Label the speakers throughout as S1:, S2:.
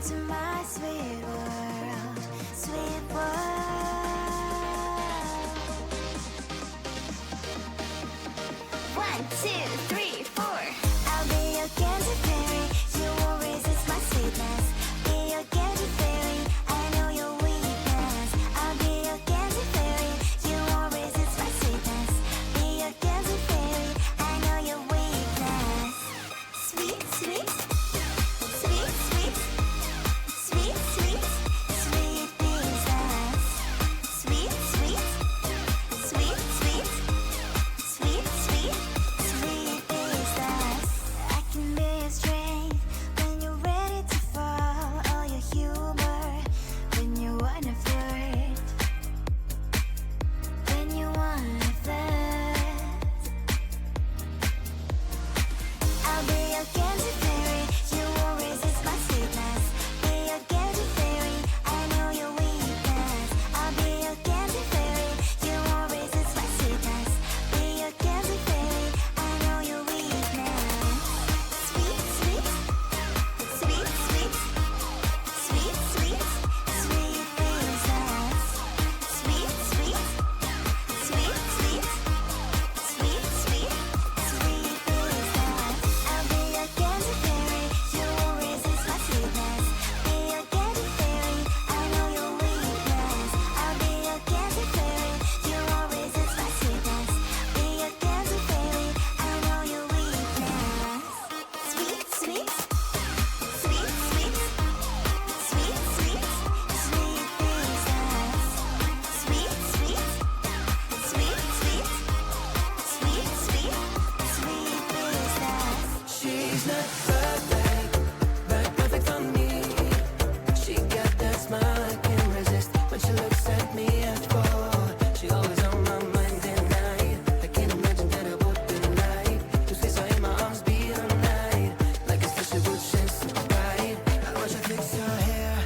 S1: to my sweet world, sweet world. 1, 2, 3, 4. I'll be your candy fairy. You won't resist my sweetness. Be your candy fairy. I know your weakness. I'll be your candy fairy. You won't resist my sweetness. Be your candy fairy. I know your weakness. Sweet, sweet, sweet, sweet, sweet, sweet, sweet princess. Sweet, sweet, sweet, sweet, sweet, sweet, sweet princess. I can be your strength when you're ready to fall, or your humor when you wanna flirt, when you wanna flirt. I'll be your candy fairy. You won't resist my sweetness. Be your candy fairy. I know your weakness. I'll be your candy fairy. You won't resist my sweetness. Be your candy fairy. I know your weakness. Sweet, sweet, sweet, sweet, sweet, sweet, sweet princess. Sweet, sweet, sweet, sweet, sweet, sweet, sweet princess. I'll be your candy fairy. You won't resist my sweetness. Be your candy fairy. I know your weakness. I'll be your candy fairy. You won't resist my sweetness. Be your candy fairy. I know your weakness. Sweet, sweet, sweet, sweet, sweet, sweet, sweet princess. Sweet, sweet, sweet, sweet, sweet, sweet, sweet princess.
S2: She's not perfect, but perfect for me. She got that smile I can't resist. When she looks at me, I fall. She always on my mind at night. I can't imagine that I would be like to squeeze her in my arms, be her night, like a special good chance to ride. I watch her fix her hair.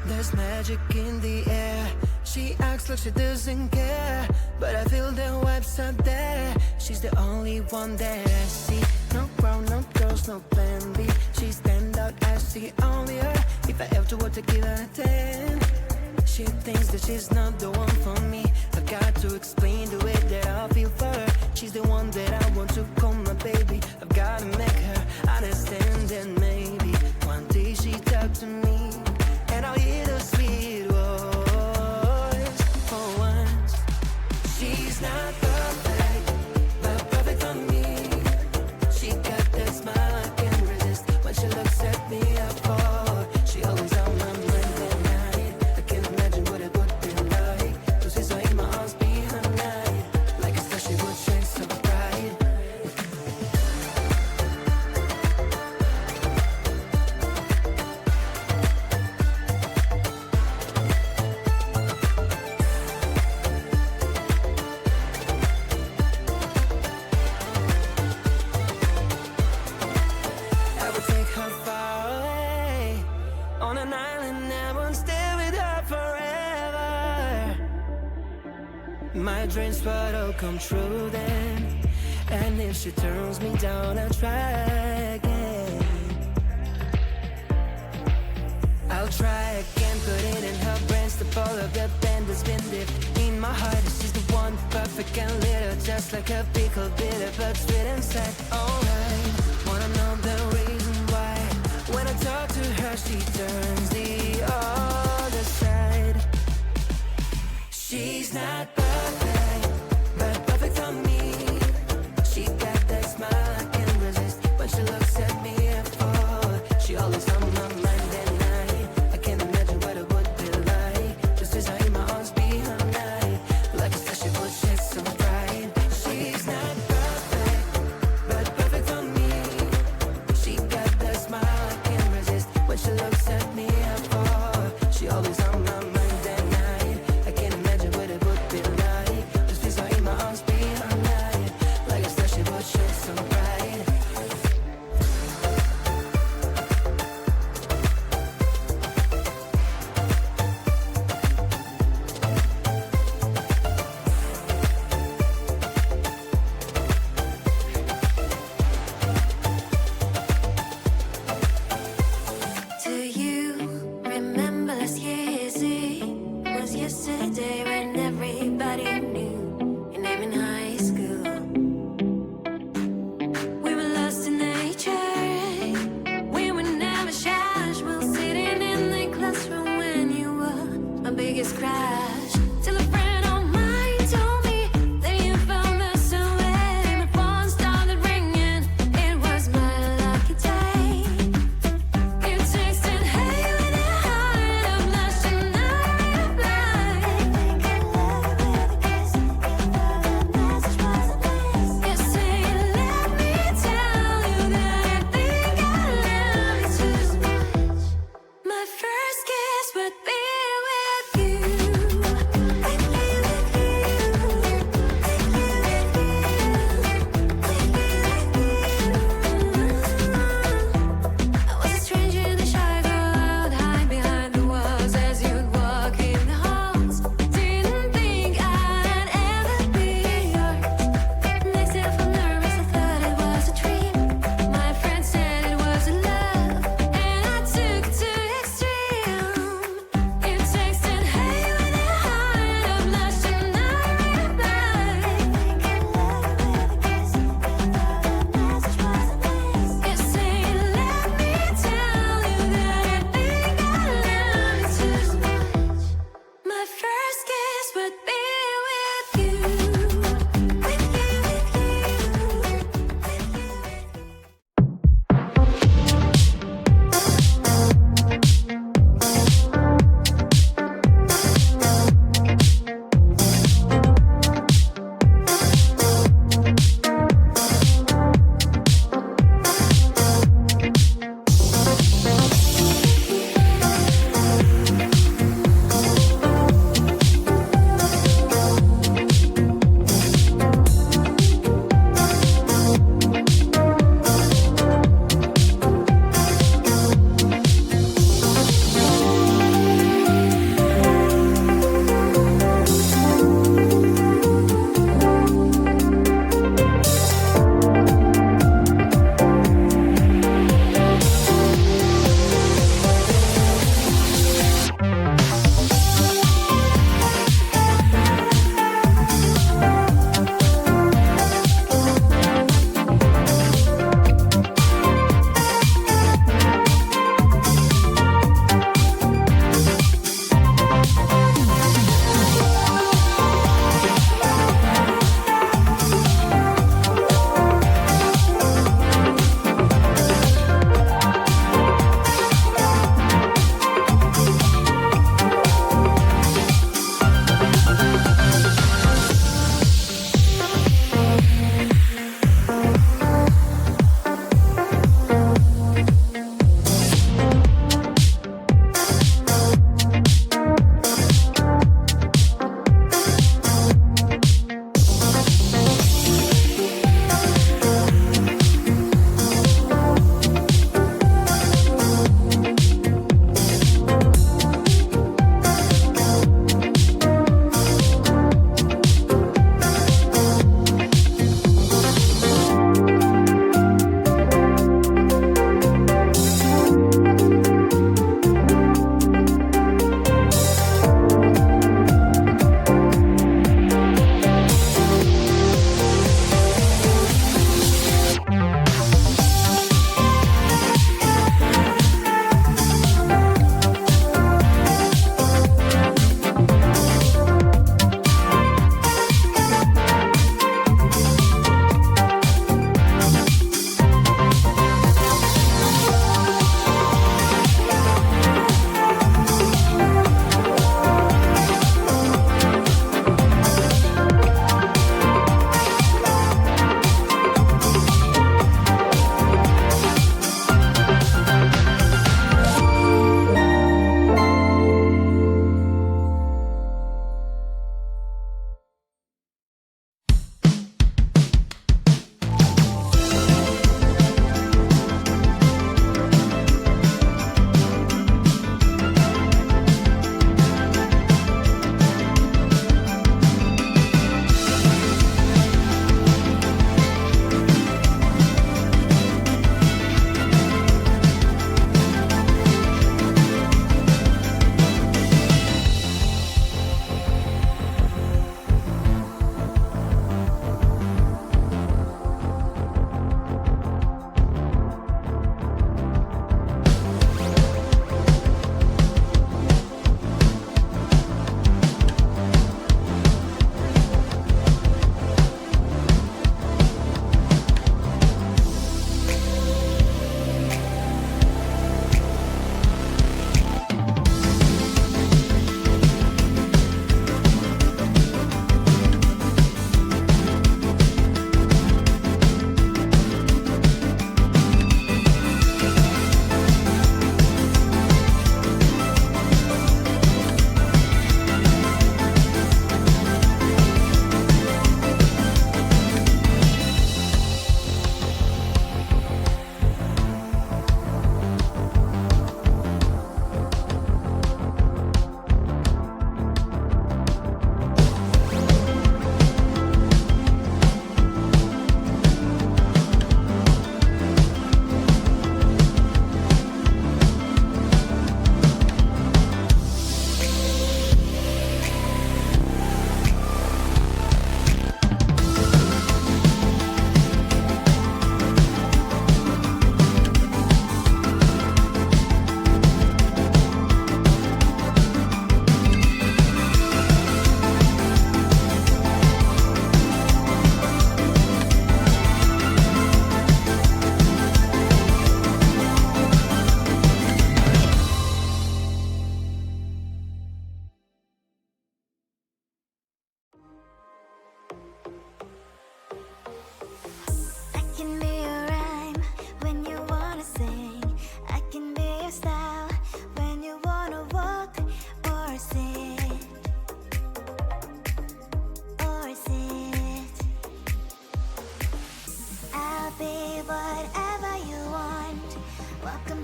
S2: There's magic in the air. She acts like she doesn't care, but I feel the vibes out there. She's the only one that I see. No crown, no girls, no plan B. She stand out as the only her. If I ever were to give her a 10, she thinks that she's not the one for me. I got to explain the way that I feel for her. She's the one that I want to call my baby. I've gotta make her understand that maybe one day she talk to me and I'll hear the sweet voice for once. She's not perfect, but perfect for me. She got that smile I can't resist. When she looks at me, I fall. She always on my mind at night. I can't imagine what it would be like to see her in my arms, be her night, like a star she would shine so bright. I would take her far away on an island. I won't stay with her forever. My dreams would all come true then. And if she turns me down, I'll try again. I'll try again, put it in her brains. The ball of the band has been deep in my heart. She's the one, perfect and little, just like a pickle, bitter but sweet inside. Alright, wanna know the reason why? When I talk to her, she turns the other side. She's not perfect, but perfect for me. She got that smile I can't resist. When she looks at me, I fall. She always on my mind at night. I can't imagine what it would be like just as I in my arms, be her night, like a star she would shed so bright. She's not perfect, but perfect for me. She got that smile I can't resist. When she looks at me, I fall. She always on my mind at night. I can't imagine what it would be like.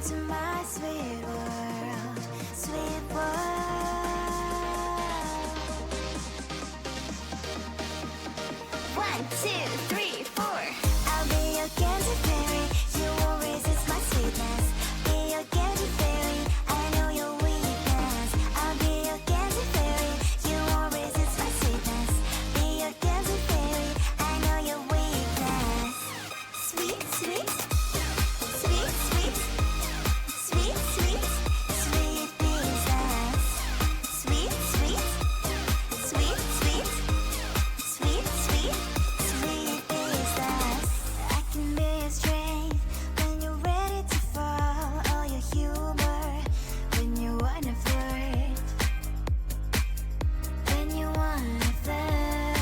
S1: into my sweet world, sweet world. 1, 2, 3, 4. I'll be your candy fairy. You won't resist my sweetness. Be your candy fairy. I know your weakness. I'll be your candy fairy. You won't resist my sweetness. Be your candy fairy. I know your weakness. Sweet, sweet, sweet, sweet, sweet, sweet, sweet princess. Sweet, sweet, sweet, sweet, sweet, sweet, sweet princess. I can be your strength when you're ready to fall. All your humor when you wanna flirt. When you wanna flirt.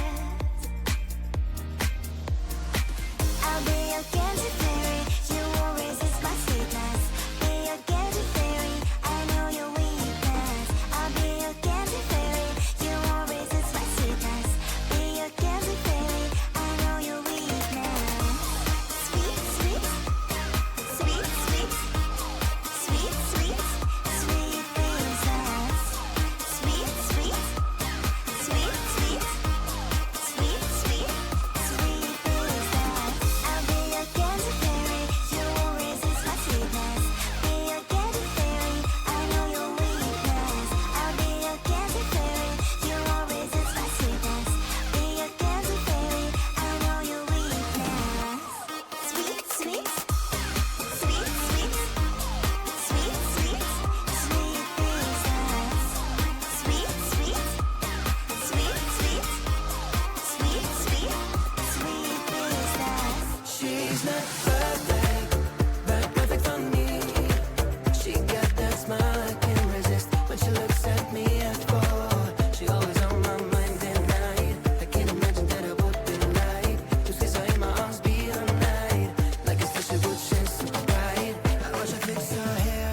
S1: I'll be your candy fairy. You won't resist my sweetness. Be your candy fairy. I know your weakness. I'll be your candy fairy. You won't resist my sweetness. Be your candy fairy. I know your weakness. Sweet, sweet, sweet, sweet, sweet, sweet, sweet princess. Sweet, sweet, sweet, sweet, sweet, sweet, sweet princess. I'll be your candy fairy. You won't resist my sweetness. Be your candy fairy. I know your weakness. I'll be your candy fairy. You won't resist my sweetness. Be your candy fairy. I know your weakness. Sweet, sweet, sweet, sweet, sweet, sweet, sweet princess. Sweet, sweet, sweet, sweet, sweet, sweet, sweet princess.
S2: She's not perfect, but perfect for me. She got that smile I can't resist. When she looks at me at fall, she always on my mind at night. I can't imagine that I would be right. To squeeze her in my arms, be all night. Like a special good chance to ride. I watch her fix her hair.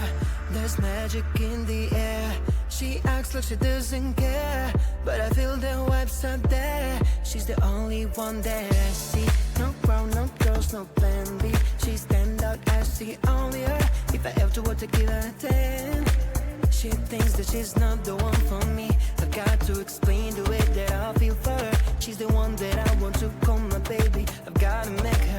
S2: There's magic in the air. She acts like she doesn't care, but I feel the vibes out there. She's the only one that I see. No crown, no girls, no plan B. She stand out as the only her. If I ever were to give her a 10, she thinks that she's not the one for me. I've got to explain the way that I feel for her. She's the one that I want to call my baby. I've gotta make her